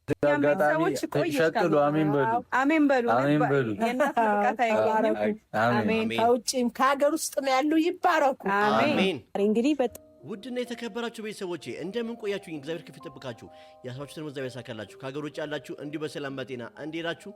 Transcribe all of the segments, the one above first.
ሰዎች ቆይሽካሉ አሜን በሉ የእናት ምርቃት አይገኝም። አሜን ከውጭም ከሀገር ውስጥ ነው ያሉ ይባረኩ። አሜን። እንግዲህ ውድና የተከበራችሁ ቤተሰቦቼ እንደምን ቆያችሁ? እግዚአብሔር ከፊት ይጠብቃችሁ፣ ያሳችሁትን መዛብ ያሳካላችሁ፣ ከሀገር ውጭ ያላችሁ እንዲሁ በሰላም በጤና እንዲራችሁ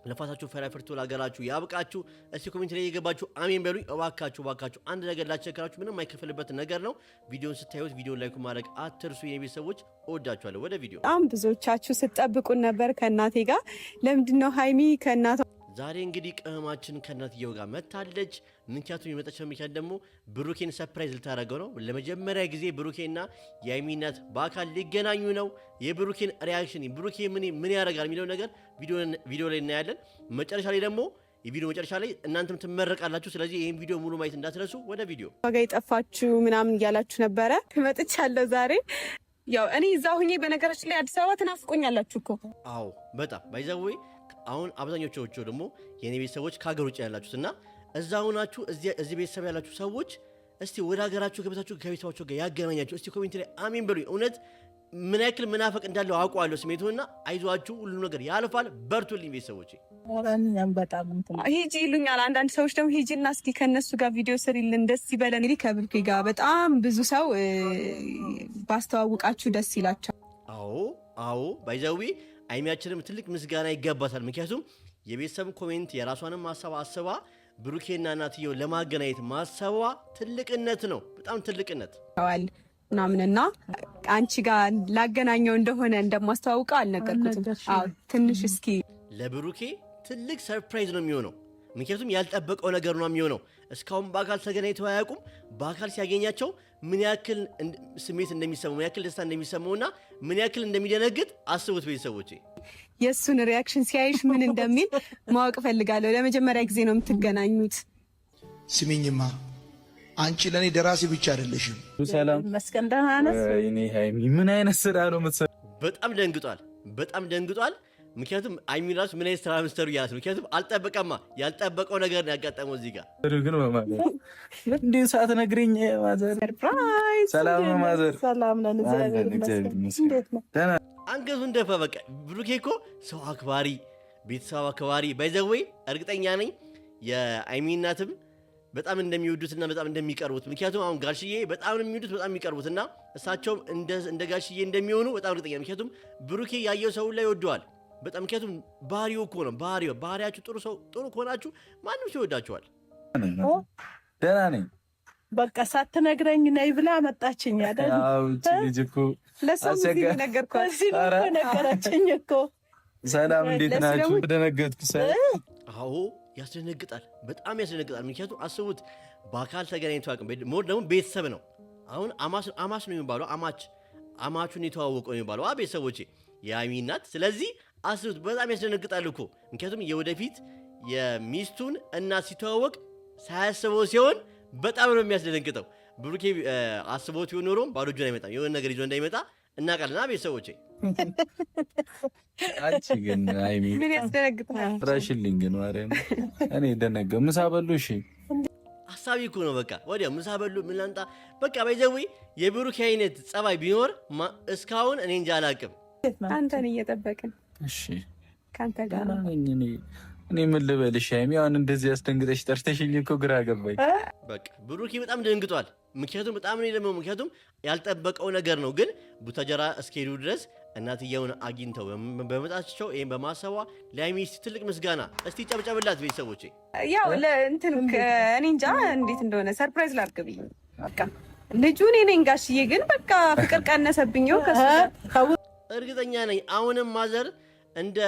ለፋታችሁ ፈራፍርቱ ላገራችሁ ያብቃችሁ። እስቲ ኮሜንት ላይ የገባችሁ አሜን በሉኝ እባካችሁ። አንድ ነገር ላቸከራችሁ ምንም አይከፈልበት ነገር ነው። ቪዲዮን ስታዩት ቪዲዮን ላይክ ማድረግ አትርሱ። የኔ ቤተሰቦች እወዳችኋለሁ። ወደ ቪዲዮ። በጣም ብዙዎቻችሁ ስትጠብቁን ነበር ከእናቴ ጋር። ለምንድነው ሃይሚ ከእናቷ ዛሬ እንግዲህ ቅመማችን ከእናትየው ጋር መታለች። ምክንያቱም የመጣችው ምክንያት ደግሞ ብሩኬን ሰርፕራይዝ ልታደርገው ነው። ለመጀመሪያ ጊዜ ብሩኬና የሃይሚ እናት በአካል ሊገናኙ ነው። የብሩኬን ሪያክሽን ብሩኬ ምን ያደርጋል የሚለው ነገር ቪዲዮ ላይ እናያለን። መጨረሻ ላይ ደግሞ የቪዲዮ መጨረሻ ላይ እናንተም ትመረቃላችሁ። ስለዚህ ይህን ቪዲዮ ሙሉ ማየት እንዳትረሱ። ወደ ቪዲዮ። ዋጋ የጠፋችሁ ምናምን እያላችሁ ነበረ። መጥቻለሁ ዛሬ። ያው እኔ እዛ ሁኜ በነገራችን ላይ አዲስ አበባ ትናፍቆኛላችሁ እኮ። አዎ በጣም ባይዘዌ አሁን አብዛኞቹ ደግሞ የኔ ቤተሰቦች ከሀገር ውጭ ያላችሁት እና እዛ ሆናችሁ እዚህ ቤተሰብ ያላችሁ ሰዎች እስቲ ወደ ሀገራችሁ ከቤታችሁ ከቤተሰባችሁ ጋር ያገናኛችሁ። እስቲ ኮሜንት ላይ አሜን በሉኝ። እውነት ምን ያክል መናፈቅ እንዳለው አውቀዋለሁ ስሜቱና፣ አይዟችሁ ሁሉም ነገር ያልፋል። በርቱልኝ ቤተሰቦቼ። ሂጂ ይሉኛል አንዳንድ ሰዎች ደግሞ ሂጂና እስኪ ከነሱ ጋር ቪዲዮ ስሪልን ደስ ይበለን። እንግዲህ ከብሩኬ ጋር በጣም ብዙ ሰው ባስተዋውቃችሁ ደስ ይላቸዋል። አዎ ባይዘዊ ሃይሚያችንም ትልቅ ምስጋና ይገባታል። ምክንያቱም የቤተሰብ ኮሜንት የራሷንም ማሰባ አስባ ብሩኬና እናትየው ለማገናኘት ማሰባ ትልቅነት ነው፣ በጣም ትልቅነት ምናምንና አንቺ ጋር ላገናኘው እንደሆነ እንደማስተዋውቀው አልነገርኩትም። ትንሽ እስኪ ለብሩኬ ትልቅ ሰርፕራይዝ ነው የሚሆነው። ምክንያቱም ያልጠበቀው ነገር ነው የሚሆነው። እስካሁን በአካል ተገናኝተው አያውቁም። በአካል ሲያገኛቸው ምን ያክል ስሜት እንደሚሰማው፣ ምን ያክል ደስታ እንደሚሰማውና ምን ያክል እንደሚደነግጥ አስቡት ቤተሰቦቼ። የእሱን ሪያክሽን ሲያይሽ ምን እንደሚል ማወቅ ፈልጋለሁ። ለመጀመሪያ ጊዜ ነው የምትገናኙት። ስሚኝማ አንቺ ለእኔ ደራሲ ብቻ አይደለሽም። ሰላም መስከን ደህና ነህ? እኔ ሃይሚ ምን አይነት ስራ ነው የምትሰራው? በጣም ደንግጧል። ምክንያቱም ሃይሚ ራሱ ምን አይነት ስራ ምስተሩ ያለ ነው። ምክንያቱም አልጠበቀማ፣ ያልጠበቀው ነገር ያጋጠመው እዚህ ጋር ግን በማለት እንዴ ሰዓት ነግረኝ ማዘር ሰርፕራይዝ። ሰላም ነው ማዘር? ሰላም ነን። እንዴት ነው? አንገቱን ደፋ። በቃ ብሩኬ እኮ ሰው አክባሪ፣ ቤተሰብ አክባሪ። ባይዘዌ እርግጠኛ ነኝ የሃይሚ እናትም በጣም እንደሚወዱትና በጣም እንደሚቀርቡት። ምክንያቱም አሁን ጋሽዬ በጣም ነው የሚወዱት፣ በጣም የሚቀርቡትና እሳቸውም እንደ ጋሽዬ እንደሚሆኑ በጣም እርግጠኛ። ምክንያቱም ብሩኬ ያየው ሰው ላይ ይወደዋል በጣም። ምክንያቱም ባህሪው እኮ ነው። ባህሪያችሁ ጥሩ ከሆናችሁ ማንም ሰው ይወዳችኋል። ደህና ነኝ። በቃ ሳትነግረኝ ነይ ብላ መጣችኝ አይደል? አዎ ልጅ እኮ ለሰው ነገረችኝ እኮ። ሰላም እንዴት ናችሁ? ደነገጥኩ። አዎ ያስደነግጣል፣ በጣም ያስደነግጣል። ምክንያቱም አስቡት በአካል ተገናኝተው አቅም ደግሞ ቤተሰብ ነው። አሁን አማች ነው የሚባለው፣ አማቹን የተዋወቀው ነው የሚባለው ቤተሰቦቼ የሃይሚ እናት። ስለዚህ አስቡት በጣም ያስደነግጣል እኮ። ምክንያቱም የወደፊት የሚስቱን እናት ሲተዋወቅ ሳያስበው ሲሆን በጣም ነው የሚያስደነግጠው። ብሩኬ አስቦት ይሆን ኖሮም ባዶ እጁን አይመጣም። የሆነ ነገር ይዞ እንዳይመጣ እናውቃለና ቤተሰቦቼ። አንቺ ግን ሃይሚ ምን ያስደነግጣል? ራሽልኝ ግን ማርያም እኔ ደነገው። ምሳ በሉ? እሺ ሐሳቢ እኮ ነው በቃ ወዲያው ምሳ በሉ ምን ላንጣ በቃ። ባይዘዊ የብሩኬ አይነት ጸባይ ቢኖር እስካሁን እኔ እንጃ አላውቅም። አንተን እየጠበቅን እሺ ካንተ ጋር እኔ ምን ልበልሽ ሃይሚ፣ አሁን እንደዚህ ያስደንግጠሽ ጠርተሽኝ እኮ ግራ ገባኝ። በቃ ብሩኬ በጣም ደንግጧል። ምክንያቱም በጣም ነው ደግሞ ምክንያቱም ያልጠበቀው ነገር ነው። ግን ቡታጀራ እስከሄዱ ድረስ እናትየውን አግኝተው በመጣቸው ይሄን በማሰቧ ለሃይሚ ትልቅ ምስጋና እስቲ ጨብጨብላት ቤተሰቦቼ። ያው ለእንትን እኔ እንጃ እንዴት እንደሆነ ሰርፕራይዝ ላድርግ ብዬ በቃ ልጁ እኔ ነኝ ጋሽዬ፣ ግን በቃ ፍቅር ቀነሰብኝ ከሱ። እርግጠኛ ነኝ አሁንም ማዘር እንደ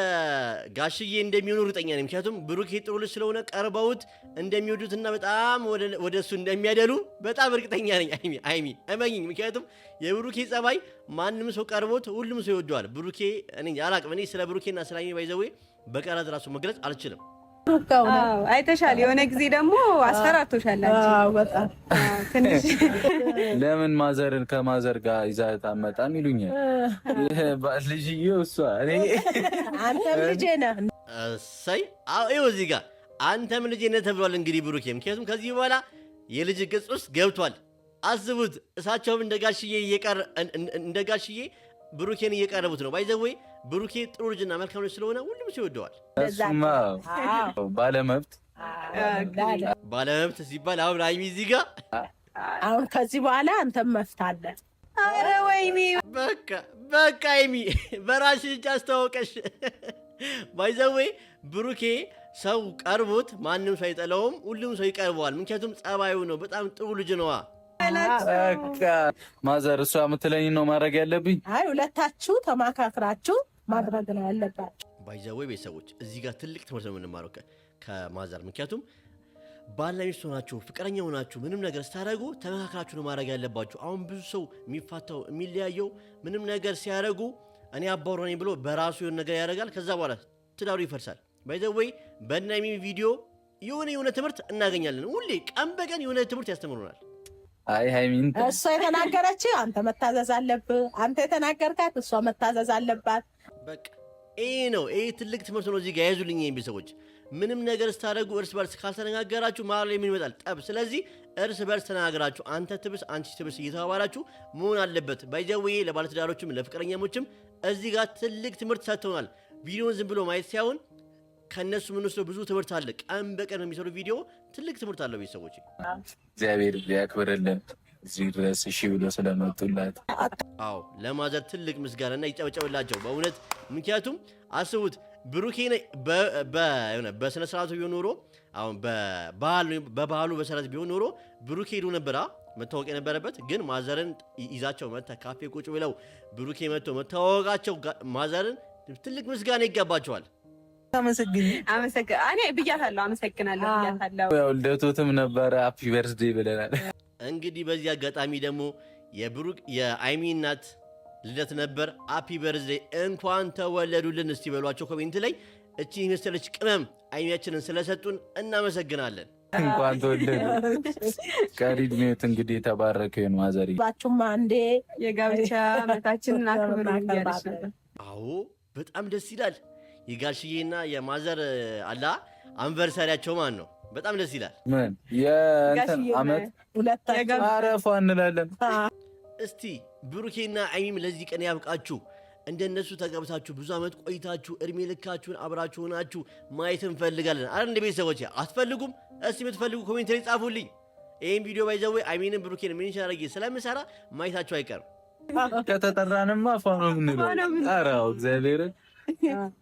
ጋሽዬ እንደሚሆኑ እርግጠኛ ነኝ። ምክንያቱም ብሩኬ ጥሩ ልጅ ስለሆነ ቀርበውት እንደሚወዱትና በጣም ወደ እሱ እንደሚያደሉ በጣም እርግጠኛ ነኝ። ሃይሚ እመኝኝ። ምክንያቱም የብሩኬ ጸባይ ማንም ሰው ቀርቦት ሁሉም ሰው ይወደዋል። ብሩኬ እኔ አላቅም። እኔ ስለ ብሩኬና ስለ ሃይሚ ባይዘዌ በቃላት ራሱ መግለጽ አልችልም። አይተሻል። የሆነ ጊዜ ደግሞ አስፈራርቶሻል። በጣም ትንሽ ለምን ማዘርን ከማዘር ጋር ይዛት አመጣም ይሉኛል። ልጅዬው እሷ እኔ አንተም ልጄ ነህ። እሰይ ይኸው እዚህ ጋር አንተም ልጄ ነህ ተብሏል። እንግዲህ ብሩኬ ምክንያቱም ከዚህ በኋላ የልጅ ገጽ ውስጥ ገብቷል። አስቡት እሳቸውም እንደ ጋሽዬ ብሩኬን እየቀረቡት ነው። ባይዘዌ ብሩኬ ጥሩ ልጅና መልካም ልጅ ስለሆነ ሁሉም ሰው ይወደዋል። እሱማ ባለመብት ሲባል አሁን ሃይሚ እዚህ ጋር አሁን ከዚህ በኋላ አንተም መፍታለህ። ኧረ ወይኔ በቃ ሃይሚ በራስሽ እጅ አስተዋወቀሽ። ባይዘዌ ብሩኬ ሰው ቀርቦት ማንም ሰው አይጠላውም፣ ሁሉም ሰው ይቀርበዋል። ምክንያቱም ጸባዩ ነው፣ በጣም ጥሩ ልጅ ነዋ። በቃ ማዘር እሷ የምትለኝ ነው ማድረግ ያለብኝ። አይ ሁለታችሁ ተማካክራችሁ ማድረግ ነው ያለባችሁ። ባይዘዌ ቤተሰቦች እዚህ ጋር ትልቅ ትምህርት ነው የምንማረው ከማዘር። ምክንያቱም ባልና ሚስት ሆናችሁ ፍቅረኛ ሆናችሁ ምንም ነገር ስታደርጉ ተመካክራችሁ ነው ማድረግ ያለባችሁ። አሁን ብዙ ሰው የሚፋታው የሚለያየው ምንም ነገር ሲያደርጉ እኔ አባወራ ነኝ ብሎ በራሱ የሆነ ነገር ያደርጋል። ከዛ በኋላ ትዳሩ ይፈርሳል። ባይዘዌይ በእነ ሃይሚ ቪዲዮ የሆነ ትምህርት እናገኛለን። ሁሌ ቀን በቀን የሆነ ትምህርት ያስተምሩናል። አይ ሃይሚን እሷ የተናገረች አንተ መታዘዝ አለብህ፣ አንተ የተናገርካት እሷ መታዘዝ አለባት። በቃ ይሄ ነው። ይሄ ትልቅ ትምህርት ነው። እዚህ ጋር ያዙልኝ የሚል ሰዎች ምንም ነገር ስታደርጉ እርስ በርስ ካልተነጋገራችሁ መሀል ላይ ምን ይመጣል? ጠብ። ስለዚህ እርስ በርስ ተነጋግራችሁ አንተ ትብስ አንቺ ትብስ እየተባባላችሁ መሆን አለበት። ባይዘዌ ለባለትዳሮችም ለፍቅረኛሞችም እዚህ ጋር ትልቅ ትምህርት ሰጥተውናል። ቪዲዮን ዝም ብሎ ማየት ሳይሆን ከነሱ የምንወስደው ብዙ ትምህርት አለ። ቀን በቀን የሚሰሩ ቪዲዮ ትልቅ ትምህርት አለው። ቤተሰቦች እግዚአብሔር ያክብርልን እዚህ ድረስ እሺ ብሎ ስለመጡላት። አዎ ለማዘር ትልቅ ምስጋናና ይጨበጨብላቸው በእውነት። ምክንያቱም አስቡት ብሩኬ በስነ ስርዓቱ ቢሆን ኖሮ አሁን በባህሉ በሰረት ቢሆን ኖሮ ብሩኬ ሄዶ ነበራ መታወቅ የነበረበት። ግን ማዘርን ይዛቸው መታ ካፌ ቁጭ ብለው ብሩኬ መጥቶ መታወቃቸው ማዘርን ትልቅ ምስጋና ይገባቸዋል። እኔ ብያታለሁ፣ አመሰግናለሁ ብያታለሁ። ያው ልደቱም ነበረ ሃፒ በርዝዴይ ብለናል። እንግዲህ በዚህ አጋጣሚ ደግሞ የሃይሚ እናት ልደት ነበር። ሃፒ በርዝዴይ እንኳን ተወለዱልን እስቲ በሏቸው ኮሜንት ላይ። እቺ መሰለች ቅመም ሃይሚያችንን ስለሰጡን እናመሰግናለን። እንኳን ተወለዱ። ቀሪ ዕድሜዎት እንግዲህ የተባረከ ይሁን። ማዘሪ ባችሁም አንዴ የጋብቻ ዓመታችንን አክብሩ እያለች ነበር። አዎ በጣም ደስ ይላል። የጋሽዬና የማዘር አላ አንቨርሳሪያቸው ማን ነው? በጣም ደስ ይላል። ምን የእንትን አመት ሁለታችሁ አረፋ እንላለን። እስቲ ብሩኬና ሃይሚም ለዚህ ቀን ያብቃችሁ። እንደነሱ ተጋብታችሁ ብዙ አመት ቆይታችሁ እድሜ ልካችሁን አብራችሁ ሆናችሁ ማየት እንፈልጋለን። አረ እንደ ቤተሰቦች አትፈልጉም? እስቲ የምትፈልጉ ኮሜንት ላይ ጻፉልኝ። ይህን ቪዲዮ ባይዘዌ ሃይሚንም ብሩኬን ሜንሽን አድርጌ ስለምሰራ ማየታችሁ አይቀርም። ከተጠራንማ ፋኖ ምንለው። ኧረ እግዚአብሔርን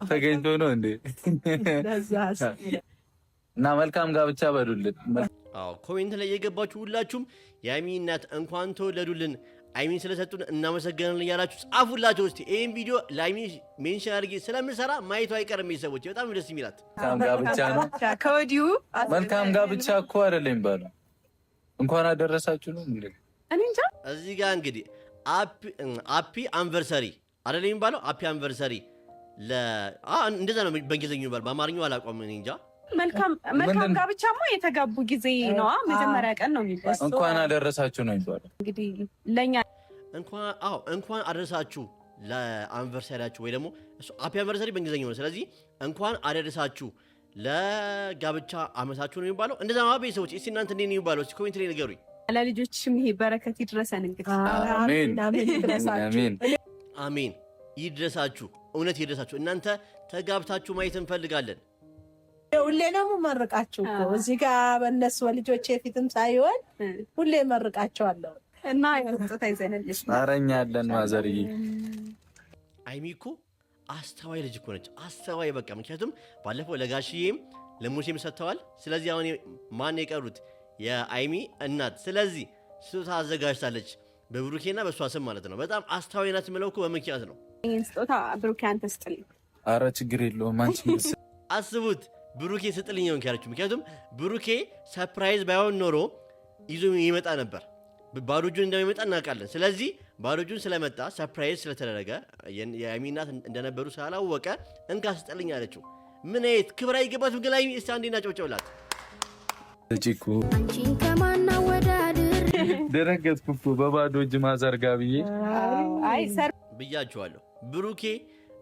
ተገኝቶ ነው እንዴ? እና መልካም ጋብቻ በሉልን። አዎ ኮሜንት ላይ የገባችሁ ሁላችሁም የሃይሚ እናት እንኳን ተወለዱልን ሃይሚን ስለሰጡን እናመሰግናለን እያላችሁ ጻፉላቸው። እስቲ ይሄን ቪዲዮ ለሃይሚ ሜንሽን አድርጌ ስለምሰራ ማየቱ አይቀርም። ቤተሰቦች በጣም ደስ የሚላት መልካም ጋብቻ ነው። ከወዲሁ መልካም ጋብቻ እኮ አይደለም የሚባለው እንኳን አደረሳችሁ ነው እንዴ? እኔ እንጃ። እዚህ ጋር እንግዲህ ሃፒ አንቨርሰሪ አይደለም የሚባለው? ሃፒ አንቨርሰሪ እንደዛ ነው በእንግሊዝኛው የሚባለው። በአማርኛው አላውቀውም እኔ እንጃ። መልካም ጋብቻማ የተጋቡ ጊዜ ነዋ። መጀመሪያ ቀን ነው የሚባለው። እንኳን አደረሳችሁ ነው የሚባለው። እንግዲህ ለኛ እንኳን አደረሳችሁ ለአንቨርሰሪያችሁ፣ ወይ ደግሞ ሃፒ አንቨርሰሪ በእንግሊዝኛው ነው። ስለዚህ እንኳን አደረሳችሁ ለጋብቻ አመታችሁ ነው የሚባለው። እንደዛ ነው ቤተሰቦች። እስቲ እናንተ እንዴት ነው የሚባለው? እስቲ ኮሜንት ላይ ንገሩኝ። ለልጆችሽም ይሄ በረከት ይድረሰን። እንግዲህ አሜን ይድረሳችሁ፣ እውነት ይድረሳችሁ። እናንተ ተጋብታችሁ ማየት እንፈልጋለን። ሁሌ ነው የምመርቃችሁ እኮ እዚህ ጋር በእነሱ በልጆቼ ፊትም ሳይሆን ሁሌ እመርቃቸዋለሁ። እና የወጣ ይዘንልሽ አረኛ ያለን ማዘርዬ ሃይሚ እኮ አስተዋይ ልጅ እኮ ነች። አስተዋይ በቃ። ምክንያቱም ባለፈው ለጋሽዬም ለሙሴም ሰጥተዋል። ስለዚህ አሁን ማን የቀሩት? የሃይሚ እናት። ስለዚህ ስጦታ አዘጋጅታለች በብሩኬና በእሷ ስም ማለት ነው። በጣም አስተዋይ ናት የምለው እኮ በምክንያት ነው። ይህን ስጦታ ብሩኬ አንተ ስጥልኝ። አረ ችግር የለውም አንቺ አስቡት ብሩኬ ስጥልኝ ነው ያለችው። ምክንያቱም ብሩኬ ሰርፕራይዝ ባይሆን ኖሮ ይዞ ይመጣ ነበር። ባዶ እጁን እንደሚመጣ እናውቃለን። ስለዚህ ባዶ እጁን ስለመጣ ሰርፕራይዝ ስለተደረገ የሃይሚ እናት እንደነበሩ ስላላወቀ እንካ ስጥልኝ አለችው። ምን አይነት ክብር አይገባትም? ግን ሃይሚ እስቲ አንዴ እናጨብጭብላት። እቺኩ አንቺን ከማና ወዳድር ደረገጥኩ እኮ በባዶ እጅ ማዘርጋ ብዬ ብያችኋለሁ። ብሩኬ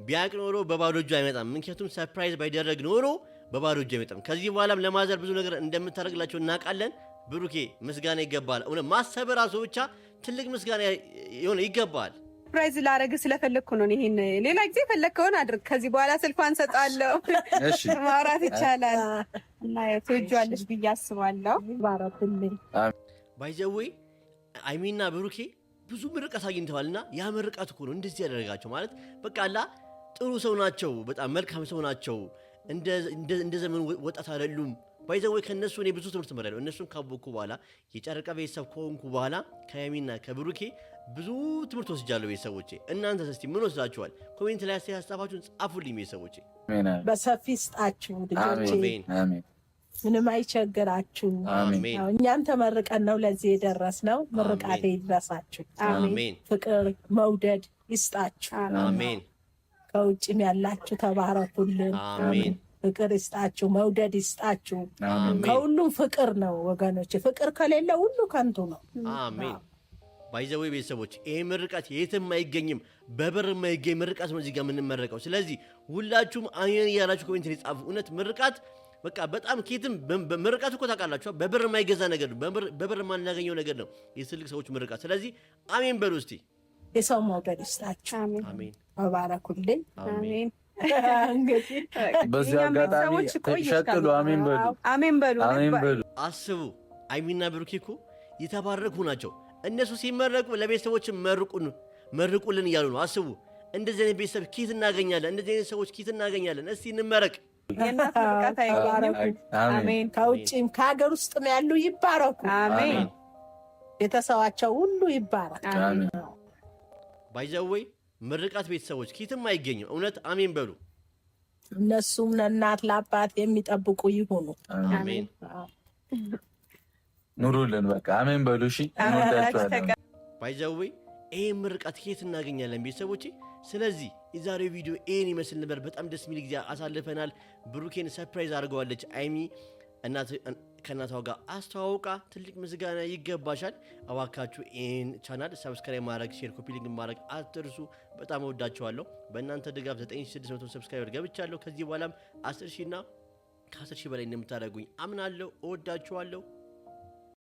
ቢያቅ ኖሮ በባዶ እጁ አይመጣም። ምክንያቱም ሰርፕራይዝ ባይደረግ ኖሮ በባዶ እጁ አይመጣም። ከዚህ በኋላም ለማዘር ብዙ ነገር እንደምታደርግላቸው እናውቃለን። ብሩኬ ምስጋና ይገባል። እውነት ማሰብ ራሱ ብቻ ትልቅ ምስጋና ይገባል። ሰርፕራይዝ ላረግ ስለፈለኩ ነው። ይሄን ሌላ ጊዜ ፈለከውን አድርግ። ከዚህ በኋላ ስልኳን ሰጣለሁ። እሺ ማውራት ይቻላል እና ትወጂዋለሽ ብዬ አስባለሁ። ባረክልኝ ባይዘዌ አይሚና ብሩኬ ብዙ ምርቃት አግኝተዋልና ያ ምርቃት እኮ ነው እንደዚህ ያደረጋቸው። ማለት በቃ አላ ጥሩ ሰው ናቸው፣ በጣም መልካም ሰው ናቸው። እንደ ዘመኑ ወጣት አይደሉም። ባይዘዌ ከነሱ እኔ ብዙ ትምህርት ተምሬያለሁ። እነሱን ካወቅኩ በኋላ የጨረቃ ቤተሰብ ከሆንኩ በኋላ ከአይሚና ከብሩኬ ብዙ ትምህርት ወስጃለሁ። ቤተሰቦቼ እናንተስ እስቲ ምን ወስዳችኋል? ኮሜንት ላይ ሀሳባችሁን ጻፉልኝ ቤተሰቦቼ። በሰፊ ስጣችሁ ልጆቼ፣ ምንም አይቸግራችሁ። እኛም ተመርቀን ነው ለዚህ የደረስነው። ምርቃቴ ይድረሳችሁ። አሜን። ፍቅር መውደድ ይስጣችሁ። አሜን። ከውጭም ያላችሁ ተባረኩልን። አሜን። ፍቅር ይስጣችሁ፣ መውደድ ይስጣችሁ። ከሁሉም ፍቅር ነው ወገኖች። ፍቅር ከሌለ ሁሉ ከንቱ ነው። አሜን። ባይዘዌ ቤተሰቦች ይሄ ምርቃት የትም አይገኝም፣ በብር የማይገኝ ምርቃት ነው እዚህ ጋር የምንመረቀው። ስለዚህ ሁላችሁም አሜን እያላችሁ ኮሜንት ላይ ጻፉ። እውነት ምርቃት በቃ በጣም ኬትም ምርቃት እኮ ታውቃላችሁ፣ በብር የማይገዛ ነገር ነው፣ በብር የማናገኘው ነገር ነው የትልቅ ሰዎች ምርቃት። ስለዚህ አሜን በሉ እስቲ። የሰው መውደድ ይስጣችሁ። አሜን። ተባረኩልኝ። አሜን። እንግዲህ በዚህ አጋጣሚ ተሸጥሉ አሜን በሉ፣ አሜን በሉ፣ አሜን በሉ። አስቡ አይሚና ብሩኬ እኮ የተባረኩ ናቸው። እነሱ ሲመረቁ ለቤተሰቦች መርቁልን እያሉ ነው። አስቡ እንደዚህ አይነት ቤተሰብ ኪት እናገኛለን፣ እንደዚህ አይነት ሰዎች ኪት እናገኛለን። እስቲ እንመረቅ። የእናት ምርቃት አይገኝም። አሜን። ከውጭም ከሀገር ውስጥም ያሉ ይባረኩ። አሜን። ቤተሰባቸው ሁሉ ይባረክ። አሜን። ባይዘወይ ምርቃት ቤተሰቦች ኪትም አይገኝም። እውነት አሜን በሉ። እነሱም ለእናት ለአባት የሚጠብቁ ይሁኑ። አሜን። ኑሩልን። በቃ አሜን በሉ። እሺ እንወዳችኋለን። ባይዘወይ ይሄ ምርቃት ኬት እናገኛለን ቤተሰቦቼ። ስለዚህ የዛሬው ቪዲዮ ይሄን ይመስል ነበር። በጣም ደስ የሚል ጊዜ አሳልፈናል። ብሩኬን ሰርፕራይዝ አድርገዋለች አይሚ ከእናቷ ጋር አስተዋውቃ። ትልቅ ምስጋና ይገባሻል። እባካችሁ ይህን ቻናል ሰብስክራይብ ማድረግ፣ ሼር፣ ኮፒ ሊንክ ማድረግ አትርሱ። በጣም እወዳችኋለሁ። በእናንተ ድጋፍ 9600 ሰብስክራይበር ገብቻለሁ። ከዚህ በኋላም 10,000 እና ከ10,000 በላይ እንደምታደርጉኝ አምናለሁ። እወዳችኋለሁ።